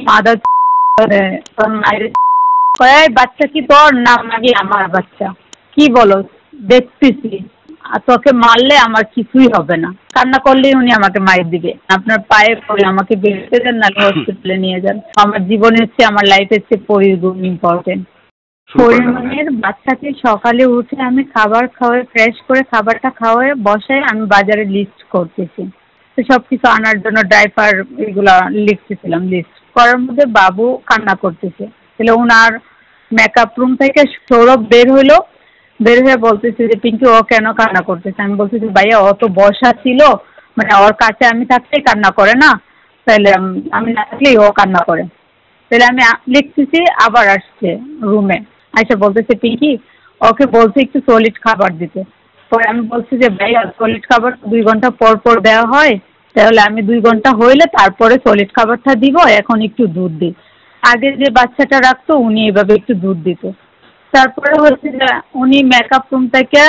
Mother তোর মায়ের কয় বাচ্চা কি তোর না নাকি আমার বাচ্চা? কি বলো? দেখতেছি আর তোকে মারলে আমার কিছুই হবে না। কান্না করলেই উনি আমাকে মায়ের দিবে। আপনার পায়ে পড়ে আমাকে বেরোতে দেন, না হসপিটালে নিয়ে যান। আমার জীবনের চেয়ে আমার লাইফের চেয়ে পরির গুণ ইম্পর্টেন্ট। পরিমাণের বাচ্চাকে সকালে উঠে আমি খাবার খাওয়াই, ফ্রেশ করে খাবারটা খাওয়াই বসাই, আমি বাজারে লিস্ট করতেছি। তো সব কিছু আনার জন্য ড্রাইভার এগুলা লিখতেছিলাম। লিস্ট করার মধ্যে বাবু কান্না করতেছে। তাহলে ওনার মেকআপ রুম থেকে সৌরভ বের হইলো, বের হয়ে বলতেছে যে পিঙ্কি ও কেন কান্না করতেছে? আমি বলতেছি ভাইয়া ও তো বসা ছিল, মানে ওর কাছে আমি থাকলেই কান্না করে না, তাহলে আমি না থাকলেই ও কান্না করে। তাহলে আমি লিখতেছি, আবার আসছে রুমে আইসা বলতেছে পিঙ্কি ওকে বলছে একটু সলিড খাবার দিতে। পরে আমি বলছি যে ভাইয়া সলিড খাবার 2 ঘন্টা পর পর দেওয়া হয়, তাহলে আমি 2 ঘন্টা হইলে তারপরে সলিড খাবারটা দিব, এখন একটু দুধ দিই। আগে যে বাচ্চাটা রাখতো উনি এভাবে একটু দুধ দিত। তারপরে হচ্ছে যে উনি মেকআপ রুম থেকে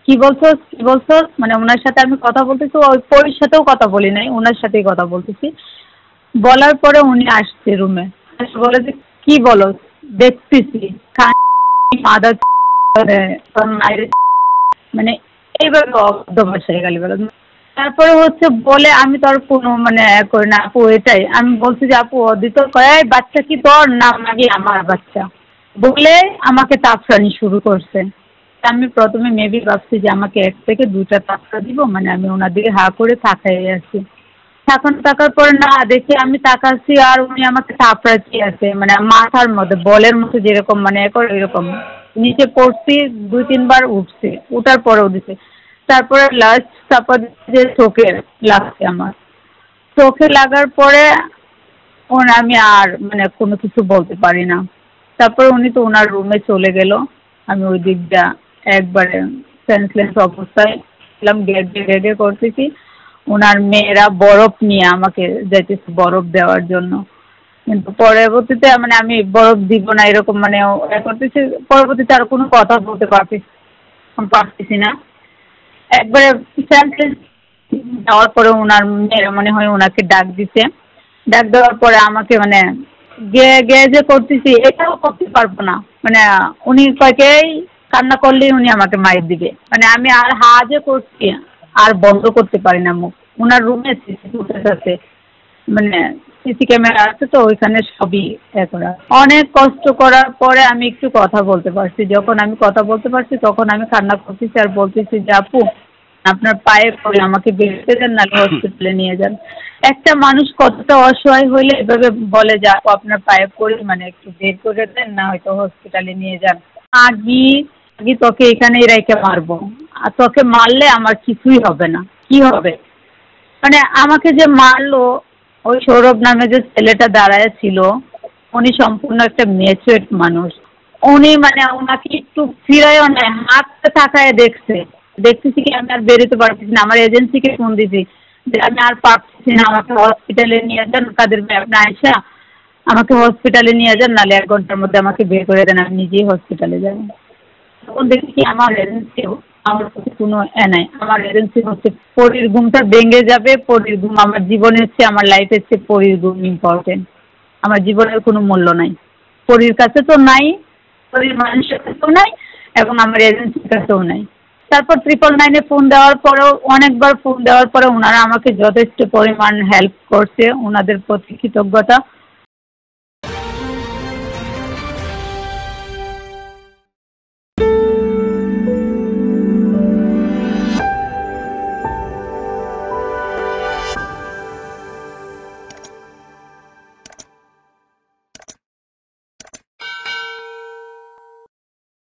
কি বলছো মানে ওনার সাথে আমি কথা বলতেছি, ওই পরির সাথেও কথা বলি নাই, ওনার সাথেই কথা বলতেছি। বলার পরে উনি আসছে রুমে, এসে বলে যে কি বলো? দেখতেছি মাদার তোর মায়ের, মানে এইভাবে অবদ্ধ ভাষায় গালি বলে। তারপরে হচ্ছে বলে আমি তো আর কোনো মানে করি না আপু, এটাই আমি বলছি যে আপু অদিত কয় বাচ্চা কি তোর না নাকি আমার বাচ্চা? বলে আমাকে তাপসানি শুরু করছে। আমি প্রথমে মেবি ভাবছি যে আমাকে 1 থেকে 2টা তাপসা দিব, মানে আমি ওনার দিকে হা করে তাকাই আছি। তাকার পরে না দেখি আমি তাকাচ্ছি আর উনি আমাকে থাপড়াচ্ছি আছে, মানে মাথার মধ্যে বলের মতো যেরকম মানে এরকম। নিচে পড়ছি 2-3 বার, উঠছে, উঠার পরেও দিছে। তারপরে লাস্ট চাপা যে চোখে লাগছে আমার, চোখে লাগার পরে আমি আর মানে কোনো কিছু বলতে পারি না। তারপরে উনি তো ওনার রুমে চলে গেল। আমি ওই দিকটা একবারে সেন্সলেস অবস্থায় ছিলাম, গেগে করতেছি। ওনার মেয়েরা বরফ নিয়ে আমাকে যাইতেছে বরফ দেওয়ার জন্য, কিন্তু পরবর্তীতে মানে আমি বরফ দিব না এরকম মানে করতেছি। পরবর্তীতে আর কোনো কথা বলতে পারতেছি না। একবারে সেন্সলেস যাওয়ার পরে ওনার মেয়েরা মনে হয় ওনাকে ডাক দিছে। ডাক দেওয়ার পরে আমাকে মানে গে যে করতেছি এটাও করতে পারবো না, মানে উনি কয়েকেই কান্না করলেই উনি আমাকে মাইর দিবে। মানে আমি আর হা যে করছি আর বন্ধ করতে পারি না মুখ। ওনার রুমে সিসি ফুটেজ আছে, মানে সিসি ক্যামেরা আছে, তো ওইখানে সবই করা। অনেক কষ্ট করার পরে আমি একটু কথা বলতে পারছি। যখন আমি কথা বলতে পারছি তখন আমি কান্না করতেছি আর বলতেছি যে আপু আপনার পায়ে পড়ে আমাকে বেরোতে দেন, না হসপিটালে নিয়ে যান। একটা মানুষ কতটা অসহায় হইলে এভাবে বলে যে আপু আপনার পায়ে পড়ে মানে একটু বের করে দেন, না হয়তো হসপিটালে নিয়ে যান। আগে তোকে এখানেই রেখে মারবো, আর তোকে মারলে আমার কিছুই হবে না। কি হবে? মানে আমাকে যে মারলো ওই সৌরভ নামে যে ছেলেটা দাঁড়ায় ছিল, উনি সম্পূর্ণ একটা ম্যাচুয়ার্ড মানুষ। উনি মানে ওনাকে একটু ফিরায়ও নেয়, হাতটা তাকায় দেখতেছি কি আমি আর বেরোতে পারতেছি না। আমার এজেন্সিকে ফোন দিছি যে আমি আর পারতেছি না, আমাকে হসপিটালে নিয়ে যান, কাদের ভাই আপনি আয়সা আমাকে হসপিটালে নিয়ে যান, নাহলে 1 ঘন্টার মধ্যে আমাকে বের করে দেন, আমি নিজেই হসপিটালে যাব। তখন দেখি কি আমার এজেন্সিও আমার কাছে কোনো নাই। আমার এজেন্সি হচ্ছে পরির ঘুমটা ভেঙে যাবে। পরির ঘুম আমার জীবনের চেয়ে আমার লাইফের চেয়ে পরির ঘুম ইম্পর্টেন্ট। আমার জীবনের কোনো মূল্য নাই, পরির কাছে তো নাই, পরির মানুষের কাছেও নাই, এবং আমার এজেন্সির কাছেও নাই। তারপর 999-এ ফোন দেওয়ার পরেও, অনেকবার ফোন দেওয়ার পরে ওনারা আমাকে যথেষ্ট পরিমাণ হেল্প করছে, ওনাদের প্রতি কৃতজ্ঞতা।